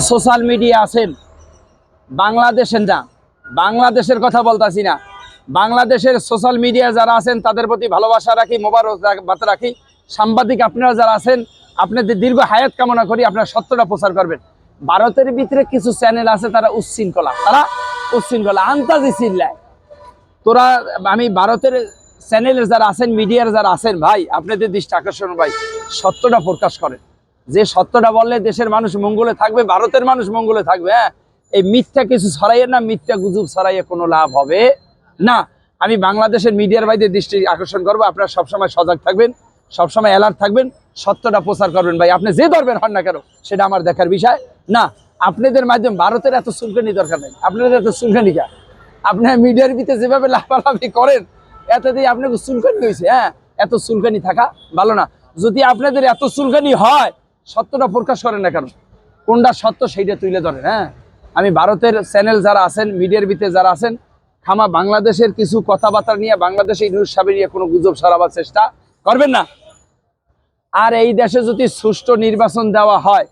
Social media আছেন বাংলাদেশের না, বাংলাদেশের কথা বলতাছি না, বাংলাদেশের সোশ্যাল মিডিয়া যারা আছেন তাদের প্রতি ভালোবাসা রাখি, মোবারকবাদ রাখি। সাংবাদিক আপনারা যারা আছেন আপনাদের দীর্ঘ হায়াত কামনা করি, আপনারা সত্যটা প্রচার করবেন। ভারতের ভিতরে কিছু চ্যানেল আছে তারা উচ্ছৃঙ্খলা আন্তাজি চিল্লায়। তোরা আমি ভারতের চ্যানেলের যারা আছেন, মিডিয়ার যারা আছেন ভাই, আপনাদের দৃষ্টি আকর্ষণ ভাই, সত্যটা প্রকাশ করেন। যে সত্যটা বললে দেশের মানুষ মঙ্গলে থাকবে, ভারতের মানুষ মঙ্গলে থাকবে। হ্যাঁ, এই মিথ্যা কিছু ছড়াইয়ে না, মিথ্যা গুজব ছড়াইয়ে কোনো লাভ হবে না। আমি বাংলাদেশের মিডিয়ার ভাইদের দৃষ্টি আকর্ষণ করবো, আপনারা সবসময় সজাগ থাকবেন, সবসময় অ্যালার্ট থাকবেন, সত্যটা প্রচার করবেন ভাই। আপনি যে ধরবেন হন না কেন সেটা আমার দেখার বিষয় না। আপনাদের মাধ্যমে ভারতের এত চুলকানি দরকার নেই, আপনাদের এত চুলকানি কা আপনার মিডিয়ার ভিতরে যেভাবে লাফালাফি করেন এত দিয়ে আপনাকে চুলকানি হয়েছে। হ্যাঁ, এত চুলকানি থাকা ভালো না। যদি আপনাদের এত চুলকানি হয় সত্যটা প্রকাশ করেন না কেন, কোনটা সত্য সেইটা তুলে ধরেন। হ্যাঁ, আমি ভারতের চ্যানেল যারা আছেন, মিডিয়ার ভিতরে যারা আছেন, খামা বাংলাদেশের কিছু কথাবার্তা নিয়ে বাংলাদেশে নিউজ সাহেব নিয়ে কোনো গুজব ছড়াবার চেষ্টা করবেন না। আর এই দেশে যদি সুষ্ঠু নির্বাচন দেওয়া হয়,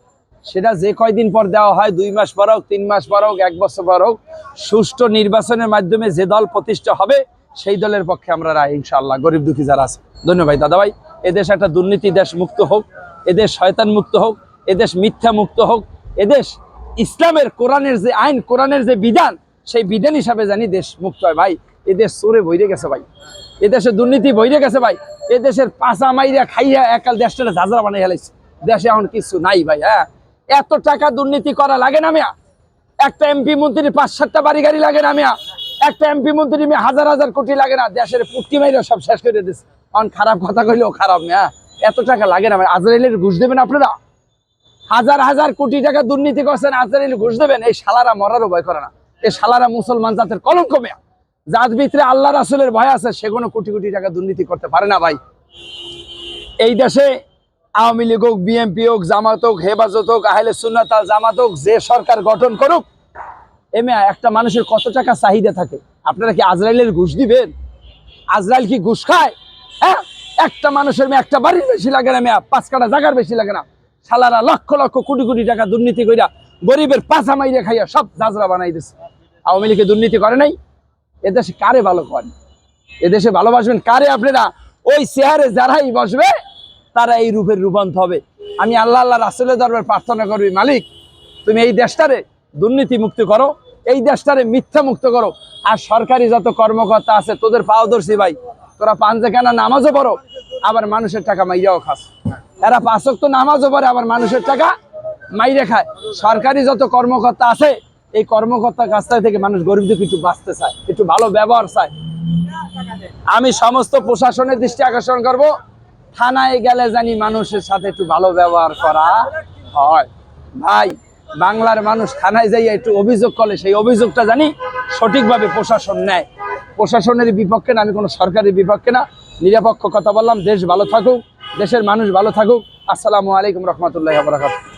সেটা যে কয়দিন পর দেওয়া হয়, 2 মাস পর হোক, 3 মাস পর হোক, 1 বছর পর হোক, সুষ্ঠু নির্বাচনের মাধ্যমে যে দল প্রতিষ্ঠা হবে সেই দলের পক্ষে আমরা রায় ইনশাআল্লাহ। গরিব দুঃখী যারা আছে, ধন্যবাদ দাদা ভাই। এদেশ একটা দুর্নীতি দেশ মুক্ত হোক, এদেশ শয়তান মুক্ত হোক, এদেশ মিথ্যা মুক্ত হোক, এদেশ ইসলামের কোরআনের যে আইন, কোরআনের যে বিধান, সেই বিধান হিসাবে জানি দেশ মুক্ত হয় ভাই। এদেশ চোরে বইরে গেছে ভাই, এদেশে দুর্নীতি বইরে গেছে ভাই, এদেশের পাঁচা মাইরা খাইয়া একাল দেশটা ঝাঁঝরা বানাই হেলাইছে। দেশে এখন কিছু নাই ভাই। হ্যাঁ, এত টাকা দুর্নীতি করা লাগে না মিয়া? একটা এমপি মন্ত্রীর 5-7টা বাড়ি গাড়ি লাগে না মিয়া? একটা এমপি মন্ত্রী মিয়া 1000 কোটি লাগে না? দেশের পুটকি মাইরা সব শেষ করে দিচ্ছে। এখন খারাপ কথা কইলেও খারাপ মিয়া, এত টাকা লাগে না। আজরাইলের ঘুষ দেবেন আপনারা? 1000 কোটি টাকা দুর্নীতি করছেন, আজরাইল ঘুষ দেবেন? এই শালারা মরারও ভয় করে না। এই শালারা মুসলমান জাতের কলঙ্ক মিয়া। যার ভিতরে আল্লাহ রাসূলের ভয় আছে সে কোনো কোটি কোটি টাকা দুর্নীতি করতে পারে না ভাই। এই দেশে আওয়ামী লীগ হোক, বিএনপি হোক, জামাত হোক, হেফাজত হোক, আহলে সুন্নাত আল জামাত হোক, যে সরকার গঠন করুক, একটা মানুষের কত টাকা চাহিদা থাকে? আপনারা কি আজরাইলের ঘুষ দিবেন? আজরাইল কি ঘুষ খায়? হ্যাঁ, একটা মানুষের একটা বাড়ির বেশি লাগে না মিয়া, 5 কাঠা জায়গার বেশি লাগে না। শালারা লক্ষ লক্ষ কোটি কোটি টাকা দুর্নীতি কইরা গরিবের পাছা মাইরে খাইয়া সব জাজরা বানাই দিচ্ছে। আওয়ামী লীগে দুর্নীতি করে নাই? এদেশে কারে ভালো করেন? এদেশে ভালোবাসবেন কারে আপনারা? ওই চেয়ারে যারাই বসবে তারা এই রূপের রূপান্তর হবে। আমি আল্লাহ রাসূলের দরবারে প্রার্থনা করবি, মালিক তুমি এই দেশটারে দুর্নীতি মুক্ত করো, এই দেশটারে মিথ্যা মুক্ত করো। আর সরকারি যত কর্মকর্তা আছে তোদের পাও ধরছি ভাই, তোরা 5 ওয়াক্ত নামাজও পড়ো, আবার মানুষের টাকা মাইরাও খাস। এরা 5 ওয়াক্ত নামাজও পড়ে আবার মানুষের টাকা মাইরে খায়। সরকারি যত কর্মকর্তা আছে এই কর্মকর্তার কাছ থেকে মানুষ গরিব দুঃখী একটু বাঁচতে চায়, একটু ভালো ব্যবহার চায়। আমি সমস্ত প্রশাসনের দৃষ্টি আকর্ষণ করব, থানায় গেলে জানি মানুষের সাথে একটু ভালো ব্যবহার করা হয় ভাই। বাংলার মানুষ থানায় যাই একটু অভিযোগ করলে সেই অভিযোগটা জানি সঠিকভাবে প্রশাসন নেয়। প্রশাসনের বিপক্ষে না, আমি কোনো সরকারের বিপক্ষে না, নিরপেক্ষ কথা বললাম। দেশ ভালো থাকুক, দেশের মানুষ ভালো থাকুক। আসসালামু আলাইকুম রহমতুল্লাহি ওয়া বারাকাতুহু।